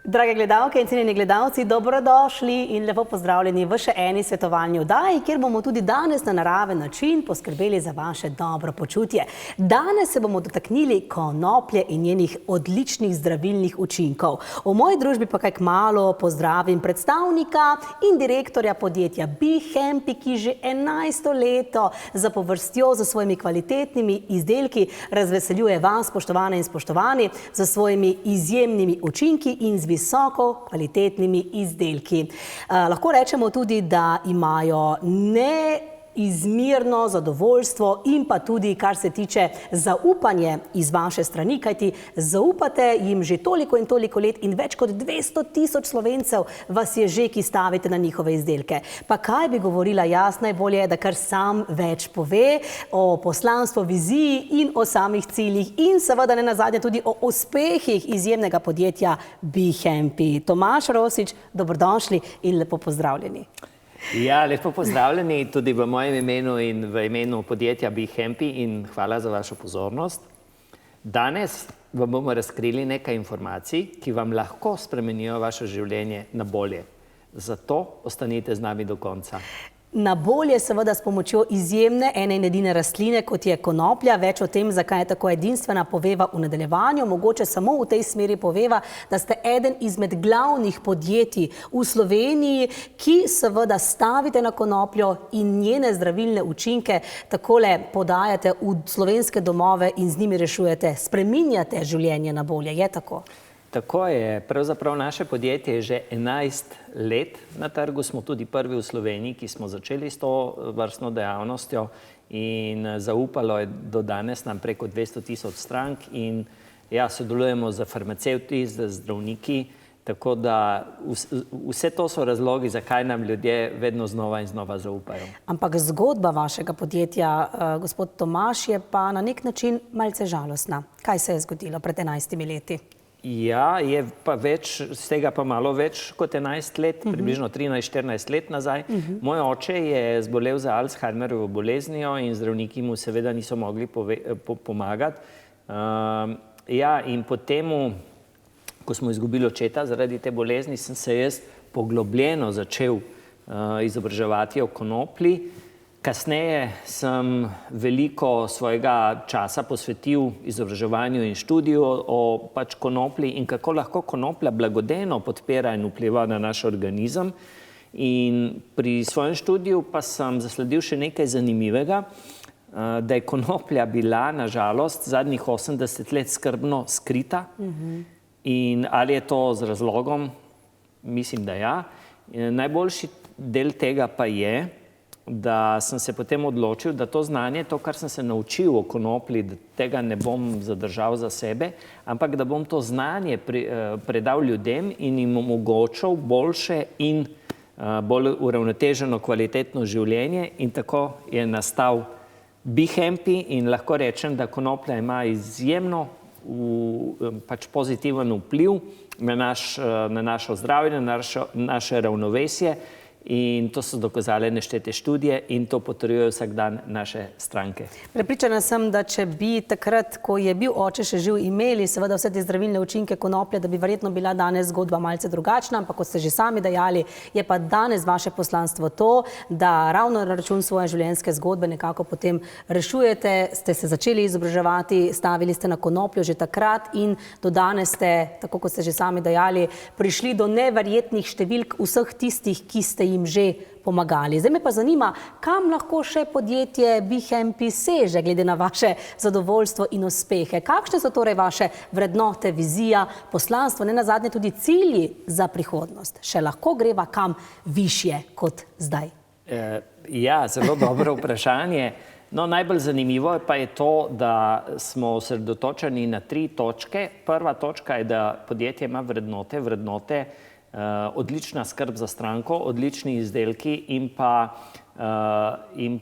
Drage gledalke in cenjeni gledalci, dobrodošli in lepo pozdravljeni v še eni svetovalni oddaji, kjer bomo tudi danes na naraven način poskrbeli za vaše dobro počutje. Danes se bomo dotaknili konoplje in njenih odličnih zdravilnih učinkov. V moji družbi pa kaj kmalu pozdravim predstavnika in direktorja podjetja BeHappy, ki že 11. leto zapovrstjo za svojimi kvalitetnimi izdelki razveseljuje vas, spoštovane in spoštovani, za svojimi izjemnimi učinki in z visoko kvalitetnimi izdelki. Lahko rečemo tudi, da imajo neizmerno zadovoljstvo in pa tudi, kar se tiče zaupanje iz vaše strani, kajti zaupate jim že toliko in toliko let in več kot 200 000 Slovencev vas je že, ki stavite na njihove izdelke. Pa kaj bi govorila jaz, najbolje je, da kar sam več pove o poslanstvu, viziji in o samih ciljih in seveda ne nazadnje tudi o uspehih izjemnega podjetja BeHappy. Tomaž Rosič, dobrodošli in lepo pozdravljeni. Ja, lepo pozdravljeni tudi v mojem imenu in v imenu podjetja BeHappy in hvala za vašo pozornost. Danes vam bomo razkrili nekaj informacij, ki vam lahko spremenijo vaše življenje na bolje. Zato ostanite z nami do konca. Na bolje seveda s pomočjo izjemne ene in edine rastline, kot je konoplja. Več o tem, zakaj je tako edinstvena, poveva v nadaljevanju. Mogoče samo v tej smeri poveva, da ste eden izmed glavnih podjetij v Sloveniji, ki seveda stavite na konopljo in njene zdravilne učinke takole podajate v slovenske domove in z njimi rešujete, spreminjate življenje na bolje. Je tako? Tako je. Pravzaprav naše podjetje je že 11 let na trgu. Smo tudi prvi v Sloveniji, ki smo začeli s to vrstno dejavnostjo in zaupalo je do danes nam preko 200 000 strank in ja, sodelujemo z farmacevti, z zdravniki, tako da vse to so razlogi, zakaj nam ljudje vedno znova in znova zaupajo. Ampak zgodba vašega podjetja, gospod Tomaž, je pa na nek način malce žalostna. Kaj se je zgodilo pred 11 leti? Ja, je pa več, z tega pa malo več kot 11 let, približno 13-14 let nazaj. Moj oče je zbolel za Alzheimerjevo boleznijo in zdravniki mu seveda niso mogli pomagati. Ja, in potem, ko smo izgubili očeta zaradi te bolezni, sem se jaz poglobljeno začel izobraževati o konoplji. Kasneje sem veliko svojega časa posvetil izobraževanju in študiju o pač konoplji in kako lahko konoplja blagodejno podpira in vpliva na naš organizem. In pri svojem študiju pa sem zasledil še nekaj zanimivega, da je konoplja bila na žalost zadnjih 80 let skrbno skrita. In ali je to z razlogom? Mislim, da ja. Najboljši del tega pa je, da sem se potem odločil, da to znanje, to, kar sem se naučil o konoplji, da tega ne bom zadržal za sebe, ampak da bom to znanje predal ljudem in jim omogočil boljše in bolj uravnoteženo kvalitetno življenje. In tako je nastal BeHappy in lahko rečem, da konoplja ima izjemno pač pozitiven vpliv na našo zdravje, na naše ravnovesje. In to so dokazale neštete študije in to potrjujejo vsak dan naše stranke. Prepričana sem, da če bi takrat, ko je bil oče še živ, imeli seveda vse te zdravilne učinke konoplje, da bi verjetno bila danes zgodba malce drugačna, ampak kot ste že sami dejali, je pa danes vaše poslanstvo to, da ravno na račun svoje življenjske zgodbe nekako potem rešujete, ste se začeli izobraževati, stavili ste na konopljo že takrat in do danes ste, tako kot ste že sami dejali, prišli do neverjetnih številk vseh tistih, ki ste jim že pomagali. Zdaj me pa zanima, kam lahko še podjetje BeHappy seže, glede na vaše zadovoljstvo in uspehe. Kakšne so torej vaše vrednote, vizija, poslanstvo, ne nazadnje tudi cilji za prihodnost? Še lahko greva kam višje kot zdaj? Ja, zelo dobro vprašanje. No, najbolj zanimivo pa je to, da smo osredotočeni na 3 točke. Prva točka je, da podjetje ima vrednote, odlična skrb za stranko, odlični izdelki in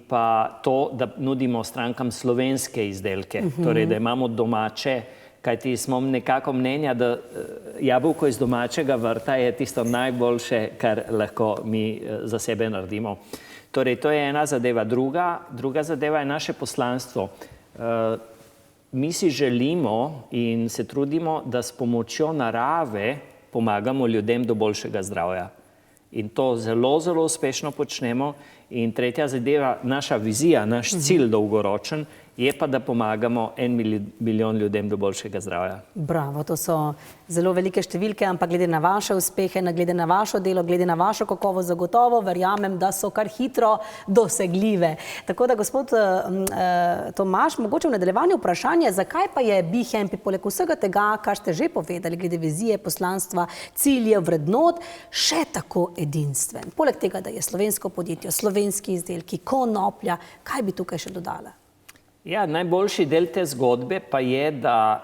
pa to, da nudimo strankam slovenske izdelke, torej da imamo domače, kajti smo nekako mnenja, da jabolko iz domačega vrta je tisto najboljše, kar lahko mi za sebe naredimo. Torej, to je ena zadeva. Druga zadeva je naše poslanstvo. Mi si želimo in se trudimo, da s pomočjo narave pomagamo ljudem do boljšega zdravja. In to zelo, zelo uspešno počnemo. In tretja zadeva, naša vizija, naš cilj dolgoročen, je pa, da pomagamo 1 milijon ljudem do boljšega zdravja. Bravo, to so zelo velike številke, ampak glede na vaše uspehe, glede na vašo delo, glede na vašo kakovost, zagotovo verjamem, da so kar hitro dosegljive. Tako da, gospod Tomaž, mogoče v nadaljevanju vprašanje, zakaj pa je BeHappy poleg vsega tega, kar ste že povedali, glede vizije, poslanstva, ciljev, vrednot, še tako edinstven? Poleg tega, da je slovensko podjetje, slovenski izdelki, konoplja, kaj bi tukaj še dodala? Ja, najboljši del te zgodbe pa je, da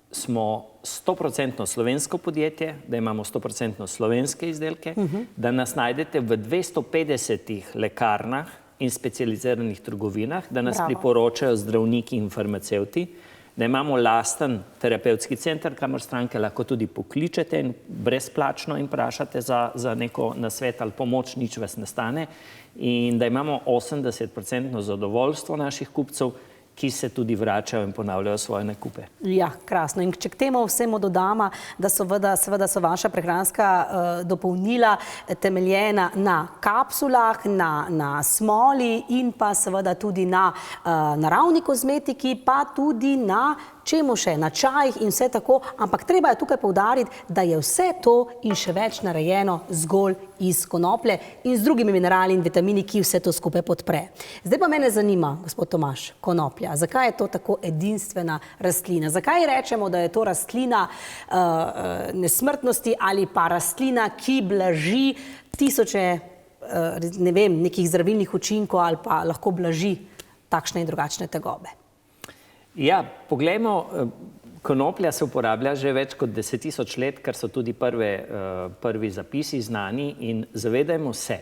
smo 100% slovensko podjetje, da imamo 100% slovenske izdelke, da nas najdete v 250 lekarnah in specializiranih trgovinah, da nas priporočajo zdravniki in farmacevti, da imamo lasten terapevtski center, kamor stranke lahko tudi pokličete in brezplačno in vprašate za neko nasvet ali pomoč, nič vas ne stane, in da imamo 80% zadovoljstvo naših kupcev, ki se tudi vračajo in ponavljajo svoje nakupe. Ja, krasno. In če k temu vsemu dodamo, da seveda so vaša prehranska dopolnila temeljena na kapsulah, na smoli in pa seveda tudi na naravni kozmetiki, pa tudi na čemu še, na čajih in vse tako, ampak treba je tukaj poudariti, da je vse to in še več narejeno zgolj iz konoplje in z drugimi minerali in vitamini, ki vse to skupaj podpre. Zdaj pa mene zanima, gospod Tomaž, konoplja. Zakaj je to tako edinstvena rastlina? Zakaj rečemo, da je to rastlina nesmrtnosti ali pa rastlina, ki blaži tisoče, ne vem, nekih zdravilnih učinkov ali pa lahko blaži takšne in drugačne tegobe? Ja, poglejmo, konoplja se uporablja že več kot 10 000 let, kar so tudi prvi zapisi znani, in zavedajmo se,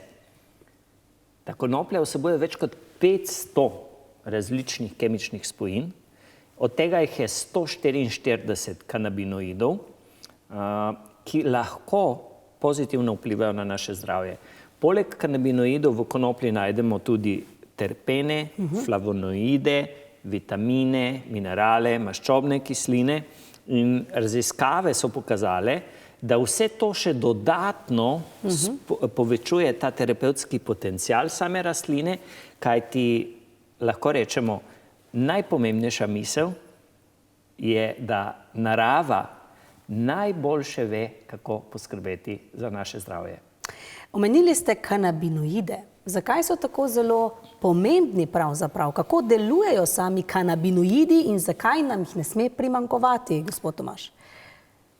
da konoplja vsebuje več kot 500 različnih kemičnih spojin, od tega jih je 144 kanabinoidov, ki lahko pozitivno vplivajo na naše zdravje. Poleg kanabinoidov v konoplji najdemo tudi terpene, flavonoide, vitamine, minerale, maščobne kisline, in raziskave so pokazale, da vse to še dodatno povečuje ta terapevtski potencial same rastline, kajti lahko rečemo, najpomembnejša misel je, da narava najboljše ve, kako poskrbeti za naše zdravje. Omenili ste kanabinoide. Zakaj so tako zelo pomembni pravzaprav? Kako delujejo sami kanabinoidi in zakaj nam jih ne sme primanjkovati, gospod Tomaž?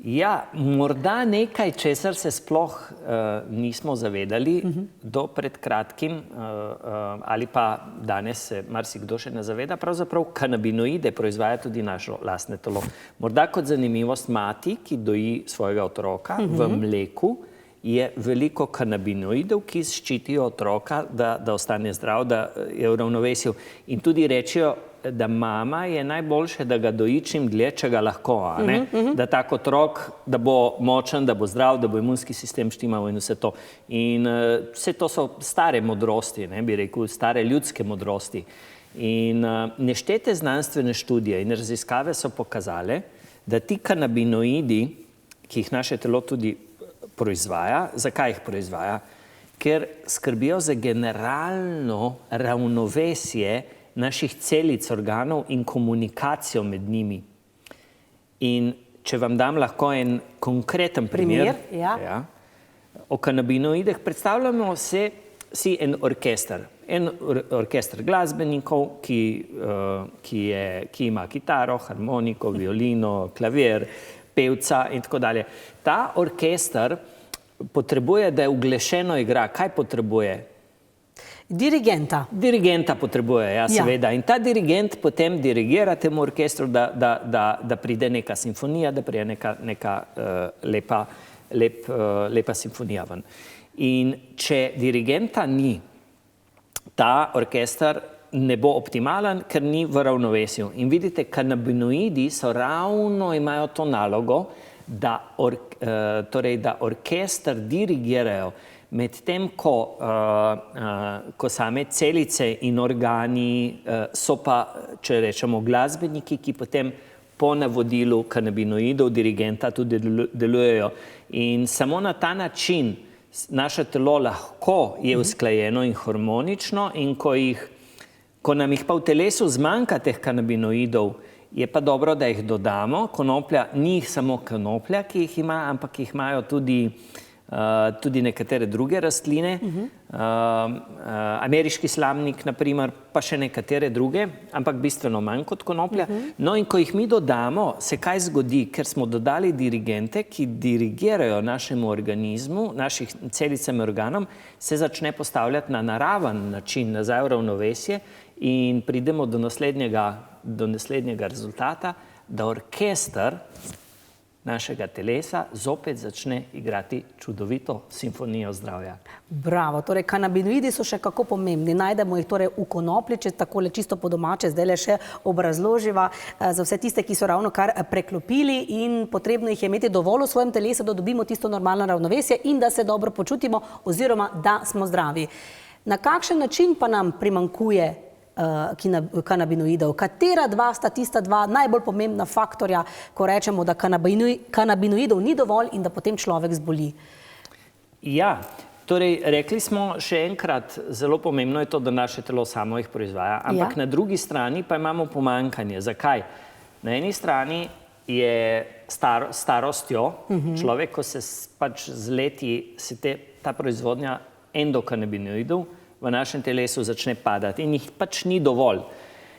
Ja, morda nekaj, česar se sploh nismo zavedali do pred kratkim, ali pa danes se marsikdo še ne zaveda, pravzaprav kanabinoide proizvaja tudi naše lastne telo. Morda kot zanimivost, mati, ki doji svojega otroka v mleku, je veliko kanabinoidov, ki ščitijo otroka, da ostane zdrav, da je v ravnovesju. In tudi rečejo, da mama je najboljše, da ga doji čim dlje, če ga lahko, da tak otrok, da bo močen, da bo zdrav, da bo imunski sistem štimal in vse to. In vse to so stare modrosti, bi rekel, stare ljudske modrosti. In neštete znanstvene študije in raziskave so pokazale, da ti kanabinoidi, ki jih naše telo tudi proizvaja. Zakaj jih proizvaja? Ker skrbijo za generalno ravnovesje naših celic, organov in komunikacijo med njimi. In če vam dam lahko en konkreten primer, o kanabinoidih, predstavljamo si en orkester. En orkester glasbenikov, ki ima kitaro, harmoniko, violino, klavir, pevca in tako dalje. Ta orkester potrebuje, da je uglešeno igra. Kaj potrebuje? Dirigenta. Dirigenta potrebuje, ja, seveda. In ta dirigent potem dirigira temu orkestru, da pride neka simfonija, da pride neka lepa simfonija ven. In če dirigenta ni, ta orkester ne bo optimalen, ker ni v ravnovesju. In vidite, kanabinoidi imajo to nalogo, da orkester dirigirajo, medtem ko same celice in organi so pa, če rečemo, glasbeniki, ki potem po navodilu kanabinoidov dirigenta tudi delujejo. In samo na ta način naše telo lahko je usklajeno in harmonično in ko nam jih pa v telesu zmanjka teh kanabinoidov, je pa dobro, da jih dodamo. Konoplja ni samo konoplja, ki jih ima, ampak jih imajo tudi nekatere druge rastline, ameriški slamnik, naprimer, pa še nekatere druge, ampak bistveno manj kot konoplja. No in ko jih mi dodamo, se kaj zgodi, ker smo dodali dirigente, ki dirigirajo našemu organizmu, naših celicam in organom, se začne postavljati na naraven način nazaj v ravnovesje in pridemo do naslednjega rezultata, da orkester našega telesa zopet začne igrati čudovito simfonijo zdravja. Bravo, torej kanabinoidi so še kako pomembni. Najdemo jih torej v konoplji, če takole čisto po domače zdaj le še obrazloživa za vse tiste, ki so ravno kar preklopili in potrebno jih je imeti dovolj v svojem telesu, da dobimo tisto normalno ravnovesje in da se dobro počutimo oziroma da smo zdravi. Na kakšen način pa nam primanjkuje kanabinoidov? Katera dva sta tista dva najbolj pomembna faktorja, ko rečemo, da kanabinoidov ni dovolj in da potem človek zboli? Ja, torej rekli smo še enkrat, zelo pomembno je to, da naše telo samo jih proizvaja, ampak na drugi strani pa imamo pomanjkanje. Zakaj? Na eni strani je starostjo človek, ko se pač z leti ta proizvodnja endokanabinoidov v našem telesu začne padati in jih pač ni dovolj.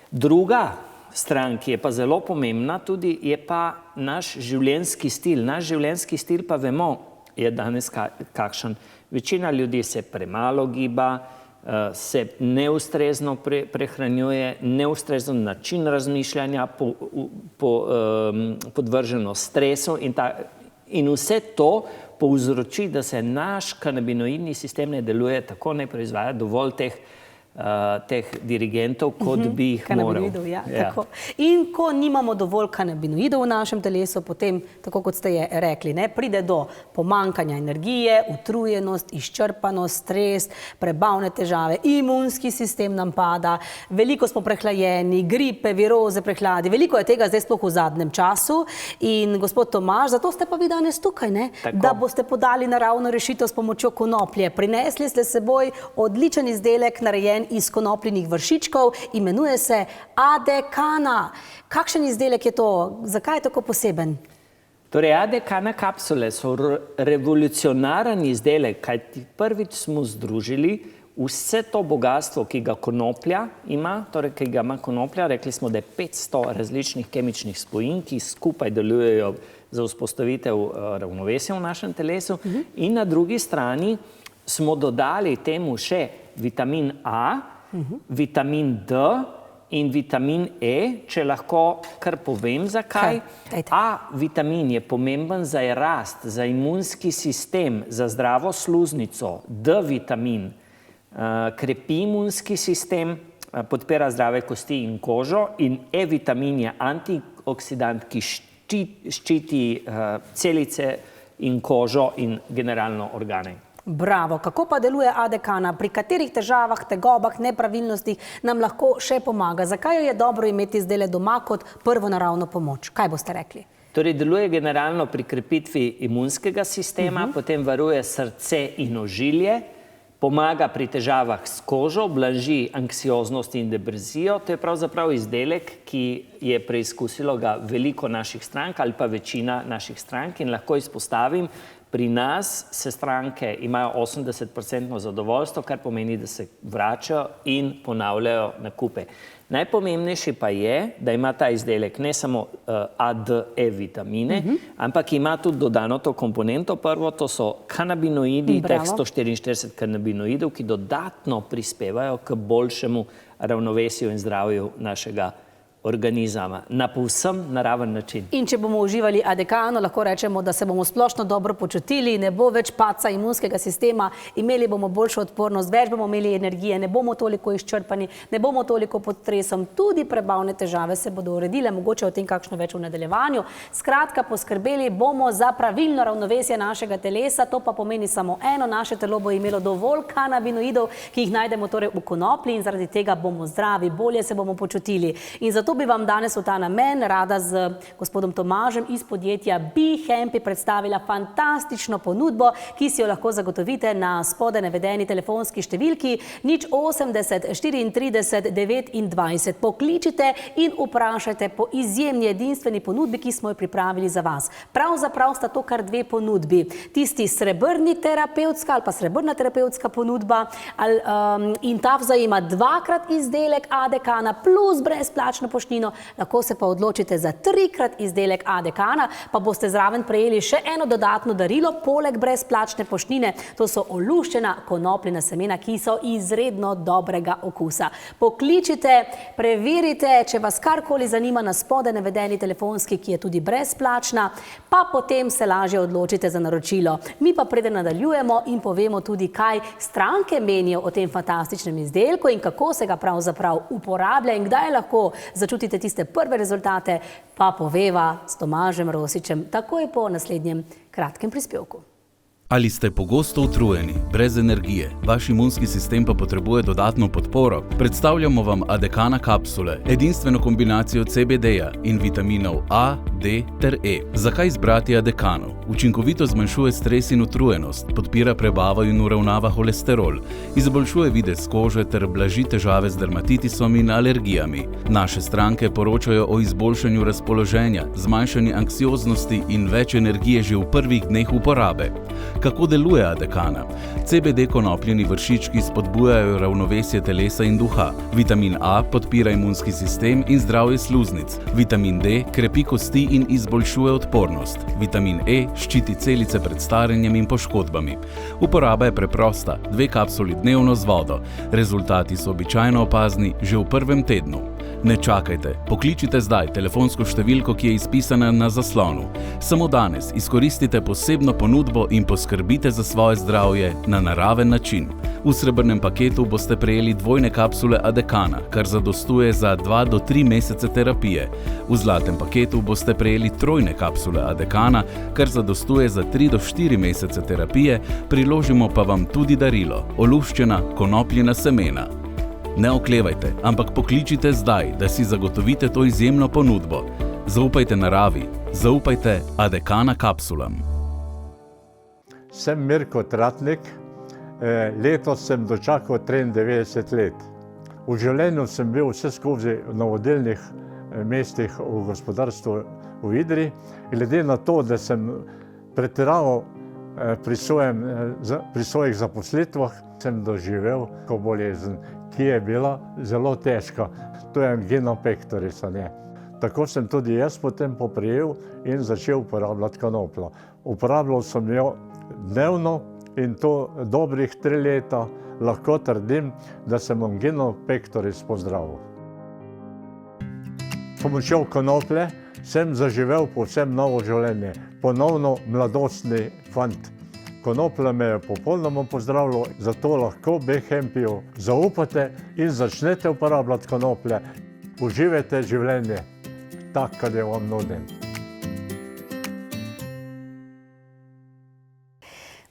Druga stran, ki je pa zelo pomembna tudi, je pa naš življenjski stil. Naš življenjski stil pa vemo, je danes kakšen. Večina ljudi se premalo giba, se neustrezno prehranjuje, neustrezen način razmišljanja, podvrženo stresu in vse to povzroči, da se naš kanabinoidni sistem ne deluje tako, ne proizvaja dovolj teh dirigentov, kot bi jih moral. Tako. In ko nimamo dovolj kanabinoidov v našem telesu, potem, tako kot ste rekli, pride do pomanjkanja energije, utrujenost, izčrpanost, stres, prebavne težave, imunski sistem nam pada, veliko smo prehlajeni, gripe, viroze, prehladi, veliko je tega zdaj sploh v zadnjem času. In gospod Tomaž, zato ste pa vi danes tukaj, da boste podali naravno rešitev s pomočjo konoplje. Prinesli ste s seboj odličen izdelek, narejen iz konopljinih vršičkov, imenuje se AD-Kana. Kakšen izdelek je to? Zakaj je tako poseben? Torej, AD-Kana kapsule so revolucionaren izdelek, kajti prvič smo združili vse to bogatstvo, ki ga konoplja ima, torej, ki ga ima konoplja, rekli smo, da je 500 različnih kemičnih spojin, ki skupaj delujejo za vzpostavitev ravnovesja v našem telesu. In na drugi strani smo dodali temu še vitamin A, vitamin D in vitamin E, če lahko kar povem zakaj. A vitamin je pomemben za rast, za imunski sistem, za zdravo sluznico. D vitamin krepi imunski sistem, podpira zdrave kosti in kožo, in E vitamin je antioksidant, ki ščiti celice in kožo in generalno organe. Bravo. Kako pa deluje AD-Kana? Pri katerih težavah, tegobah, nepravilnostih nam lahko še pomaga? Zakaj jo je dobro imeti zdajle doma kot prvo naravno pomoč? Kaj boste rekli? Torej, deluje generalno pri krepitvi imunskega sistema, potem varuje srce in ožilje, pomaga pri težavah s kožo, blaži anksioznost in deprezijo. To je pravzaprav izdelek, ki je preizkusilo ga veliko naših strank ali pa večina naših strank in lahko izpostavim, pri nas se stranke imajo 80% zadovoljstvo, kar pomeni, da se vračajo in ponavljajo nakupe. Najpomembnejši pa je, da ima ta izdelek ne samo A, D, E vitamine, ampak ima tudi dodano to komponento. Prvo, to so kanabinoidi, teh 144 kanabinoidov, ki dodatno prispevajo k boljšemu ravnovesju in zdravju našega organizama na povsem naraven način. In če bomo uživali AD-Kano, lahko rečemo, da se bomo splošno dobro počutili, ne bo več padca imunskega sistema, imeli bomo boljšo odpornost, več bomo imeli energije, ne bomo toliko izčrpani, ne bomo toliko pod stresom, tudi prebavne težave se bodo uredile, mogoče o tem kakšno več v nadaljevanju. Skratka, poskrbeli bomo za pravilno ravnovesje našega telesa, to pa pomeni samo eno, naše telo bo imelo dovolj kanabinoidov, ki jih najdemo torej v konoplji in zaradi tega bomo zdravi, bolje se bomo počutili. In zato bi vam danes v ta namen rada z gospodom Tomažem iz podjetja BeHampy predstavila fantastično ponudbo, ki si jo lahko zagotovite na spodaj navedeni telefonski številki 080 34 29. Pokličite in vprašajte po izjemni edinstveni ponudbi, ki smo jo pripravili za vas. Pravzaprav sta to kar dve ponudbi. Tisti srebrni terapevtska ali pa srebrna terapevtska ponudba in ta vzajema dvakrat izdelek AD-kana plus brezplačno poštnino, lahko se pa odločite za trikrat izdelek AD-kana, pa boste zraven prejeli še eno dodatno darilo, poleg brezplačne poštnine, to so oluščena konopljina semena, ki so izredno dobrega okusa. Pokličite, preverite, če vas karkoli zanima na spodaj navedeni telefonski, ki je tudi brezplačna, pa potem se lažje odločite za naročilo. Mi pa preden nadaljujemo in povemo tudi, kaj stranke menijo o tem fantastičnem izdelku in kako se ga pravzaprav uporablja in kdaj lahko začutite tiste prve rezultate, pa poveva s Tomažem Rosičem takoj po naslednjem kratkem prispevku. Ali ste pogosto utrujeni, brez energije, vaš imunski sistem pa potrebuje dodatno podporo? Predstavljamo vam AD-kana kapsule, edinstveno kombinacijo CBD-ja in vitaminov A, D ter E. Zakaj izbrati AD-kano? Učinkovito zmanjšuje stres in utrujenost, podpira prebavo in uravnava holesterol, izboljšuje videz kože ter blaži težave z dermatitisom in alergijami. Naše stranke poročajo o izboljšanju razpoloženja, zmanjšanju anksioznosti in več energije že v prvih dneh uporabe. Kako deluje AD-kana? CBD konopljeni vršički spodbujajo ravnovesje telesa in duha. Vitamin A podpira imunski sistem in zdravje sluznic. Vitamin D krepi kosti in izboljšuje odpornost. Vitamin E ščiti celice pred staranjem in poškodbami. Uporaba je preprosta, 2 kapsuli dnevno z vodo. Rezultati so običajno opazni že v prvem tednu. Ne čakajte, pokličite zdaj telefonsko številko, ki je izpisana na zaslonu. Samo danes izkoristite posebno ponudbo in poskrbite za svoje zdravje na naraven način. V srebrnem paketu boste prejeli 2 kapsule AD-kana, kar zadostuje za 2 do 3 mesece terapije. V zlatem paketu boste prejeli 3 kapsule AD-kana, kar zadostuje za 3 do 4 mesece terapije, priložimo pa vam tudi darilo, oluščena konopljina semena. Ne oklevajte, ampak pokličite zdaj, da si zagotovite to izjemno ponudbo. Zaupajte naravi, zaupajte AD-kana kapsulam. Sem Mirko Tratnik, letos sem dočakal 93 let. V življenju sem bil vse skozi na vodilnih mestih v gospodarstvu v Idriji. Glede na to, da sem pretiraval pri svojih zaposlitvah, sem doživel bolezen, ki je bila zelo težka. To je angina pectoris. Tako sem tudi jaz potem poprijel in začel uporabljati konopljo. Uporabljal sem jo dnevno in to dobrih 3 leta. Lahko trdim, da sem angino pectoris pozdravil. S pomočjo konoplje sem zaživel povsem novo življenje. Ponovno mladostni fant. Konoplja me je popolnoma pozdravila, zato lahko BeHampyju zaupate in začnete uporabljati konoplje. Uživajte življenje, tak, kad je vam nudim.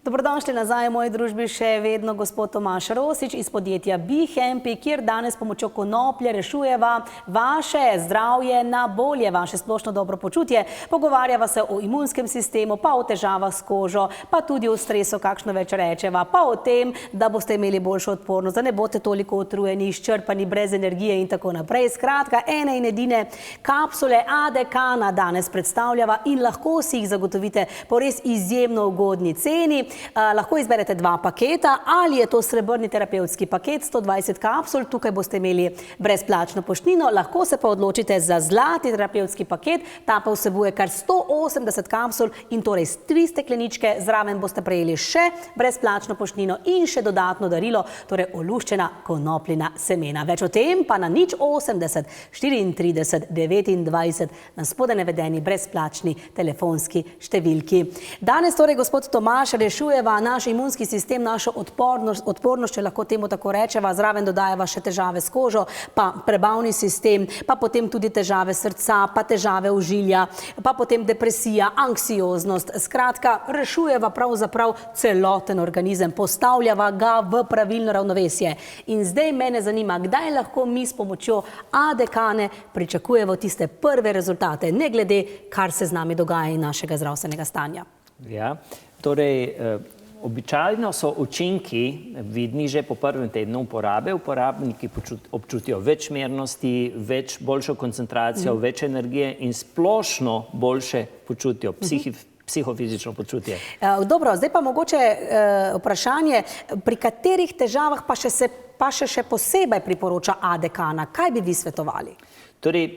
Dobrodošli nazaj v moji družbi še vedno gospod Tomaž Rosič iz podjetja BeHampy, kjer danes s pomočjo konoplje rešujeva vaše zdravje na bolje, vaše splošno dobro počutje. Pogovarjava se o imunskem sistemu, pa o težavah s kožo, pa tudi o stresu, kakšno več rečeva, pa o tem, da boste imeli boljšo odpornost, da ne boste toliko utrujeni, izčrpani, brez energije in tako naprej. Skratka, ene in edine kapsule AD-kana danes predstavljava in lahko si jih zagotovite po res izjemno ugodni ceni. Lahko izberete 2 paketa, ali je to srebrni terapevtski paket, 120 kapsul, tukaj boste imeli brezplačno poštnino, lahko se pa odločite za zlati terapevtski paket, ta pa vsebuje kar 180 kapsul in torej 3 stekleničke, zraven boste prejeli še brezplačno poštnino in še dodatno darilo, torej oluščena konopljina semena. Več o tem pa na 080 34 29 na spodaj navedeni brezplačni telefonski številki. Danes torej gospod Tomaž rešujeva dvigujeva naš imunski sistem, našo odpornost, če lahko temu tako rečeva, zraven dodajeva še težave s kožo, pa prebavni sistem, pa potem tudi težave srca, pa težave ožilja, pa potem depresija, anksioznost. Skratka, rešujeva pravzaprav celoten organizem, postavljava ga v pravilno ravnovesje. In zdaj mene zanima, kdaj lahko mi s pomočjo AD-Kane pričakujemo tiste prve rezultate, ne glede, kar se z nami dogaja in našega zdravstvenega stanja. Ja, torej, običajno so učinki vidni že po prvem tednu uporabe. Uporabniki občutijo več mirnosti, boljšo koncentracijo, več energije in splošno boljše počutijo, psihofizično počutje. Dobro, zdaj pa mogoče vprašanje, pri katerih težavah pa še posebej priporoča AD-Kana? Kaj bi vi svetovali? Torej,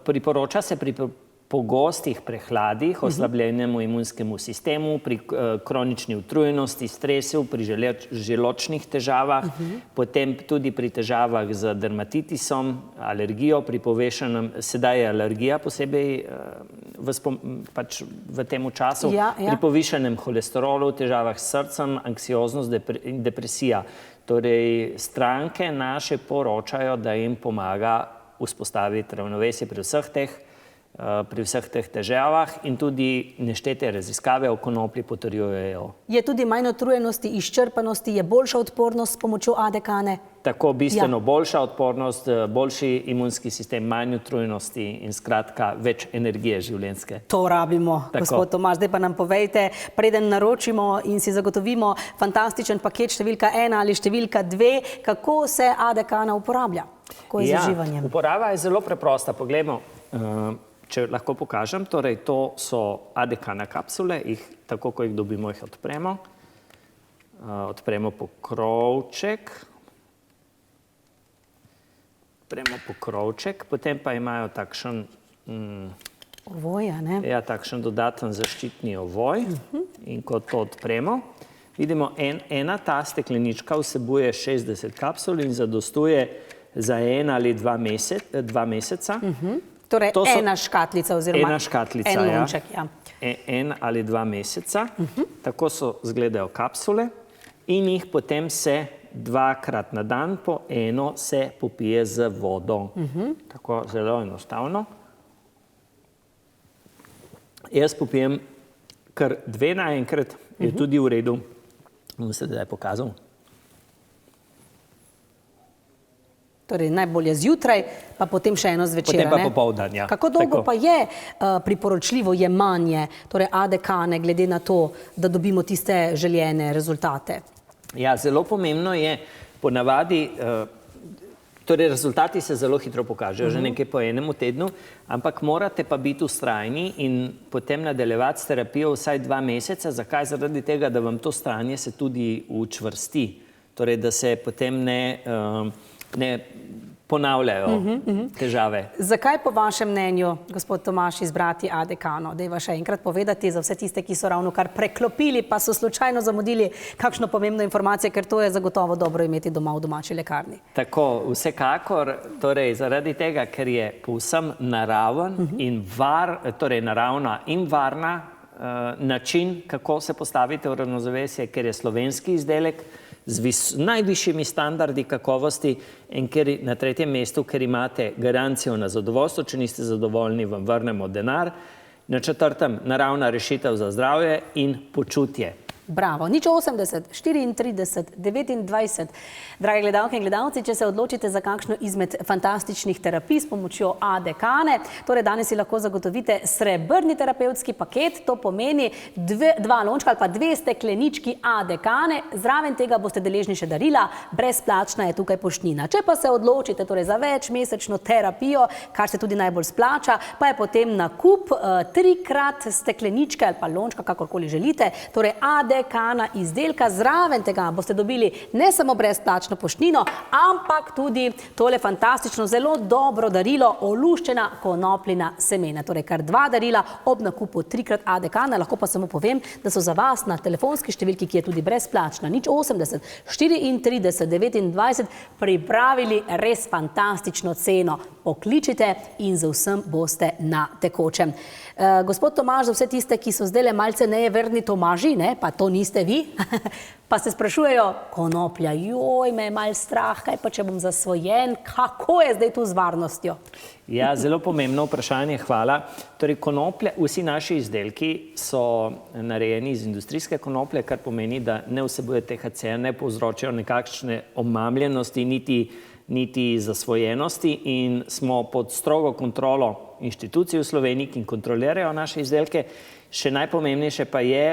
priporoča se pri pogostih prehladih, oslabljenemu imunskemu sistemu, pri kronični utrujenosti, stresu, pri želodčnih težavah, potem tudi pri težavah z dermatitisom, alergijo, pri povešanem, sedaj je alergija posebej v tem času, pri povišanem holesterolu, težavah s srcem, anksioznost in depresija. Torej, stranke naše poročajo, da jim pomaga vzpostaviti ravnovesje pri vseh teh težavah in tudi neštete raziskave o konoplji potrjujejo. Je tudi manj utrujenosti, izčrpanosti, je boljša odpornost s pomočjo AD-Kane? Tako, bistveno boljša odpornost, boljši imunski sistem, manj utrujenosti in skratka več energije življenjske. To rabimo, gospod Tomaž. Zdaj pa nam povejte, preden naročimo in si zagotovimo fantastičen paket številka 1 ali številka 2, kako se AD-Kana uporablja? Kako je z uživanjem? Uporaba je zelo preprosta. Poglejmo, če lahko pokažem, torej to so AD-Kana kapsule, tako ko jih dobimo, jih odpremo. Odpremo pokrovček, potem pa imajo takšen ovoj, ne? Ja, takšen dodaten zaščitni ovoj in ko to odpremo, vidimo, ena ta steklenička vsebuje 60 kapsul in zadostuje za 1 ali 2 meseca. Torej, ena škatlica oziroma en lonček, ja. 1 ali 2 meseca, tako izgledajo kapsule in jih potem se 2-krat na dan po eno se popije z vodo. Tako zelo enostavno. Jaz popijem kar 2 naenkrat, je tudi v redu. Bom se zdaj pokazal. Torej, najbolje zjutraj, pa potem še eno zvečer, ne? Potem pa popoldan, ja. Kako dolgo pa je priporočljivo jemanje, torej AD-Kane, glede na to, da dobimo tiste željene rezultate? Ja, zelo pomembno je ponavadi, torej rezultati se zelo hitro pokažejo, že nekaj po enemu tednu, ampak morate pa biti vztrajni in potem nadaljevati s terapijo vsaj 2 meseca. Zakaj? Zaradi tega, da vam to stanje se tudi učvrsti. Torej, da se potem ne ponavljajo težave. Zakaj po vašem mnenju, gospod Tomaž, izbrati AD-Kano? Dajva še enkrat povedati za vse tiste, ki so ravno kar preklopili, pa so slučajno zamudili kakšno pomembno informacijo, ker to je zagotovo dobro imeti doma v domači lekarni. Tako, vsekakor, torej zaradi tega, ker je povsem naraven in naravna in varna način, kako se postavite v ravnovesje, ker je slovenski izdelek, z najvišjimi standardi kakovosti in na 3. mestu, ker imate garancijo na zadovoljstvo, če niste zadovoljni, vam vrnemo denar. Na 4. naravna rešitev za zdravje in počutje. Bravo. 080 34 29. Drage gledalke in gledalci, če se odločite za kakšno izmed fantastičnih terapij s pomočjo AD-Kane, torej danes si lahko zagotovite srebrni terapevtski paket, to pomeni 2 lončka ali pa 2 steklenički AD-Kane, zraven tega boste deležni še darila, brezplačna je tukaj poštnina. Če pa se odločite torej za večmesečno terapijo, kar se tudi najbolj splača, pa je potem nakup 3-krat stekleničke ali pa lončka, kakorkoli želite, torej AD-Kana izdelka, zraven tega boste dobili ne samo brezplačno poštnino, ampak tudi tole fantastično, zelo dobro darilo, oluščena konopljina semena. Torej kar 2 darila ob nakupu 3-krat AD-Kana. Lahko pa samo povem, da so za vas na telefonski številki, ki je tudi brezplačna, 080 34 29, pripravili res fantastično ceno. Pokličite in z vsem boste na tekočem. Gospod Tomaž, za vse tiste, ki so zdaj malce nejeverni Tomaži, pa to niste vi, pa se sprašujejo, konoplja, joj, me je malo strah, kaj pa če bom zasvojen, kako je zdaj tu z varnostjo? Ja, zelo pomembno vprašanje, hvala. Torej, konoplja, vsi naši izdelki so narejeni iz industrijske konoplje, kar pomeni, da ne vsebuje THC, ne povzročajo nekakšne omamljenosti, niti zasvojenosti in smo pod strogo kontrolo inštitucij v Sloveniji, ki kontrolirajo naše izdelke. Še najpomembnejše pa je,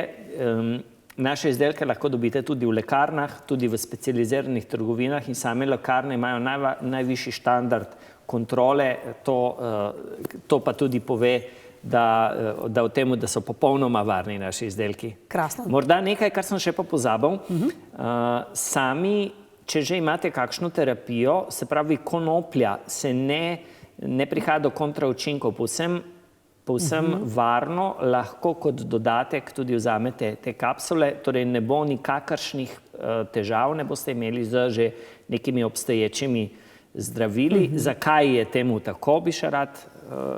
naše izdelke lahko dobite tudi v lekarnah, tudi v specializiranih trgovinah in same lekarne imajo najvišji standard kontrole, to pa tudi pove, da o tem, da so popolnoma varni naši izdelki. Krasno. Morda nekaj, kar sem še pa pozabil, sami, če že imate kakšno terapijo, se pravi konoplja, se ne prihaja do kontraučinkov, povsem varno lahko kot dodatek tudi vzamete te kapsule, torej ne bo nikakršnih težav, ne boste imeli z že nekimi obstoječimi zdravili. Zakaj je temu tako, bi še rad,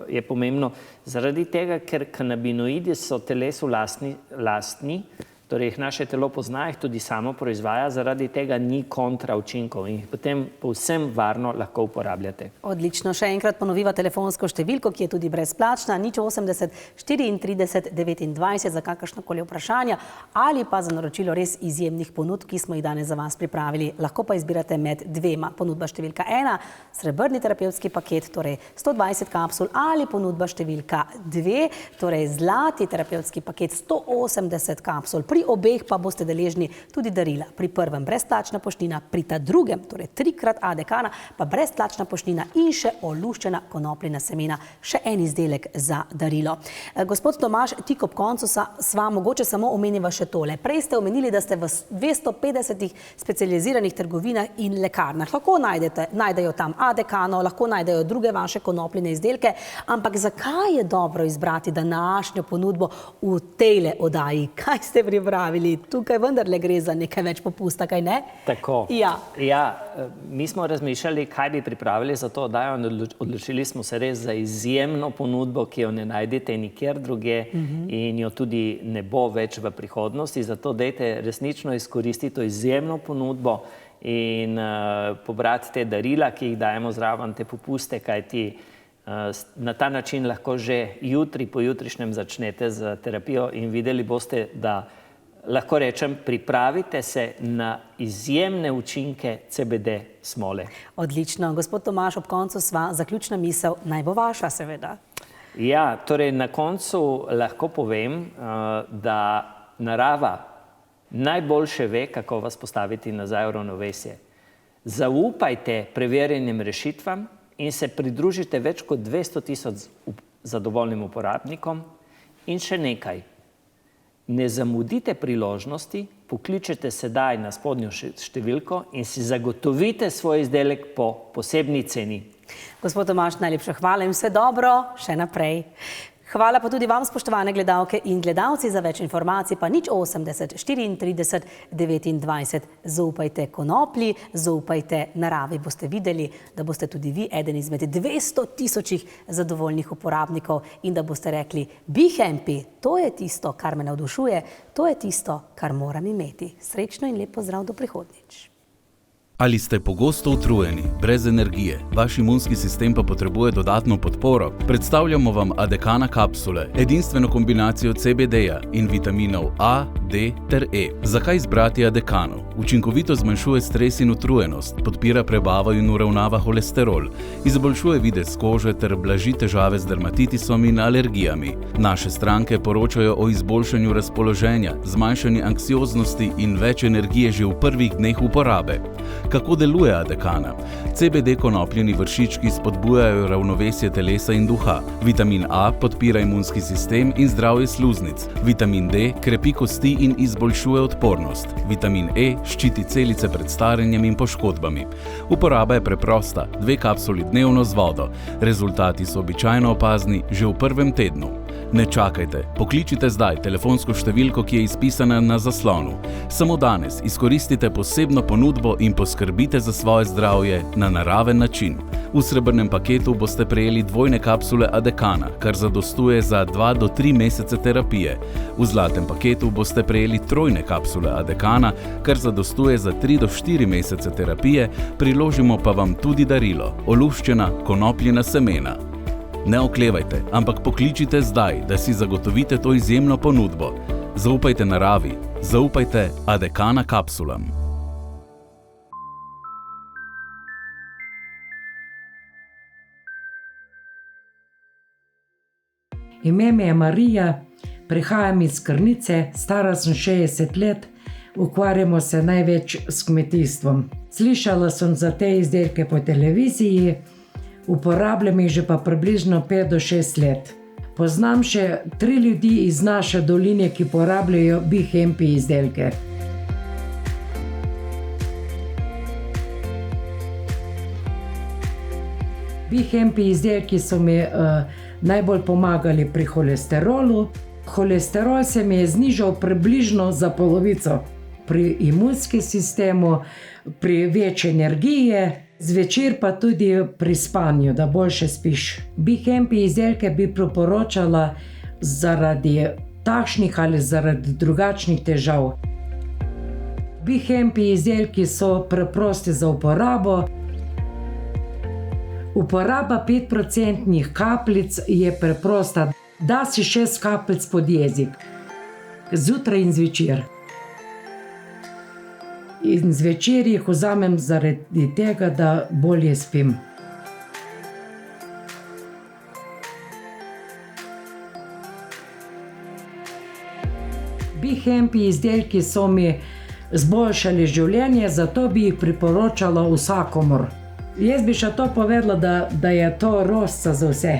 je pomembno? Zaradi tega, ker kanabinoidi so telesu lastni, torej jih naše telo pozna, jih tudi samo proizvaja, zaradi tega ni kontraučinkov in jih potem povsem varno lahko uporabljate. Odlično. Še enkrat ponoviva telefonsko številko, ki je tudi brezplačna, 080 34 29 za kakršnokoli vprašanja ali pa za naročilo res izjemnih ponudb, ki smo jih danes za vas pripravili. Lahko pa izbirate med dvema. Ponudba številka 1, srebrni terapevtski paket, torej 120 kapsul, ali ponudba številka 2, torej zlati terapevtski paket 180 kapsul. Pri obeh pa boste deležni tudi darila. Pri prvem brezplačna poštnina, pri ta drugem, torej 3x Adekana, pa brezplačna poštnina in še oluščena konopljina semena, še en izdelek za darilo. Gospod Tomaž, tik ob koncu sva mogoče samo omeniva še tole. Prej ste omenili, da ste v 250 specializiranih trgovinah in lekarnah. Lahko najdejo tam Adekano, lahko najdejo druge vaše konopljine izdelke, ampak zakaj je dobro izbrati današnjo ponudbo v tejle oddaji? Kaj ste pripravili? Tukaj vendarle gre za nekaj več popusta, kaj ne? Tako. Ja. Ja, mi smo razmišljali, kaj bi pripravili za to oddajo in odločili smo se res za izjemno ponudbo, ki jo ne najdete nikjer druge in jo tudi ne bo več v prihodnosti. Zato dajte resnično izkoristiti to izjemno ponudbo in pobrati te darila, ki jih dajemo zraven, te popuste, kajti na ta način lahko že jutri, pojutrišnjem začnete z terapijo in videli boste, da lahko rečem, pripravite se na izjemne učinke CBD smole. Odlično. Gospod Tomaž, ob koncu sva zaključna misel, naj bo vaša seveda. Ja, torej na koncu lahko povem, da narava najboljše ve, kako vas postaviti nazaj v ravnovesje. Zaupajte preverjenim rešitvam in se pridružite več kot 200 000 zadovoljnim uporabnikom. In še nekaj. Ne zamudite priložnosti, pokličete sedaj na spodnjo številko in si zagotovite svoj izdelek po posebni ceni. Gospod Tomaž, najlepša hvala in vse dobro še naprej. Hvala pa tudi vam, spoštovane gledalke in gledalci, za več informacij pa 080 34 29. Zaupajte konoplji, zaupajte naravi. Boste videli, da boste tudi vi eden izmed 200 000 zadovoljnih uporabnikov in da boste rekli, be happy, to je tisto, kar me navdušuje, to je tisto, kar moram imeti. Srečno in lep pozdrav do prihodnjič. Ali ste pogosto utrujeni, brez energije, vaš imunski sistem pa potrebuje dodatno podporo? Predstavljamo vam Adekana kapsule, edinstveno kombinacijo CBD-ja in vitaminov A, D ter E. Zakaj izbrati Adekano? Učinkovito zmanjšuje stres in utrujenost, podpira prebavo in uravnava holesterol, izboljšuje videz kože ter blaži težave z dermatitisom in alergijami. Naše stranke poročajo o izboljšanju razpoloženja, zmanjšanju anksioznosti in več energije že v prvih dneh uporabe. Kako deluje Adekana? CBD konopljeni vršički spodbujajo ravnovesje telesa in duha. Vitamin A podpira imunski sistem in zdravje sluznic. Vitamin D krepi kosti in izboljšuje odpornost. Vitamin E ščiti celice pred staranjem in poškodbami. Uporaba je preprosta, 2 kapsuli dnevno z vodo. Rezultati so običajno opazni že v prvem tednu. Ne čakajte, pokličite zdaj telefonsko številko, ki je izpisana na zaslonu. Samo danes izkoristite posebno ponudbo in poskrbite za svoje zdravje na naraven način. V srebrnem paketu boste prejeli 2 kapsule Adekana, kar zadostuje za 2 do 3 mesece terapije. V zlatem paketu boste prejeli 3 kapsule Adekana, kar zadostuje za 3 do 4 mesece terapije, priložimo pa vam tudi darilo, oluščena konopljina semena. Ne oklevajte, ampak pokličite zdaj, da si zagotovite to izjemno ponudbo. Zaupajte naravi, zaupajte Adekana kapsulam. Ime mi je Marija, prihajam iz Krnice, stara sem 60 let, ukvarjamo se največ s kmetijstvom. Slišala sem za te izdelke po televiziji, uporabljam jih že pa približno 5 do 6 let. Poznam še 3 ljudi iz naše doline, ki porabljajo Bihempi izdelke. Bihempi izdelki so mi najbolj pomagali pri holesterolu. Holesterol se mi je znižal približno za polovico. Pri imunskem sistemu, pri večji energiji, zvečer pa tudi pri spanju, da boljše spiš. Bihempi izdelke bi priporočala zaradi takšnih ali zaradi drugačnih težav. Bihempi izdelki so preprosti za uporabo. Uporaba 5% kapljic je preprosta. Da si 6 kapljic pod jezik, zjutraj in zvečer. In zvečer jih vzamem zaradi tega, da bolje spim. Bihempi izdelki so mi zboljšali življenje, zato bi jih priporočala vsakomur. Jaz bi še to povedala, da je to rožca za vse.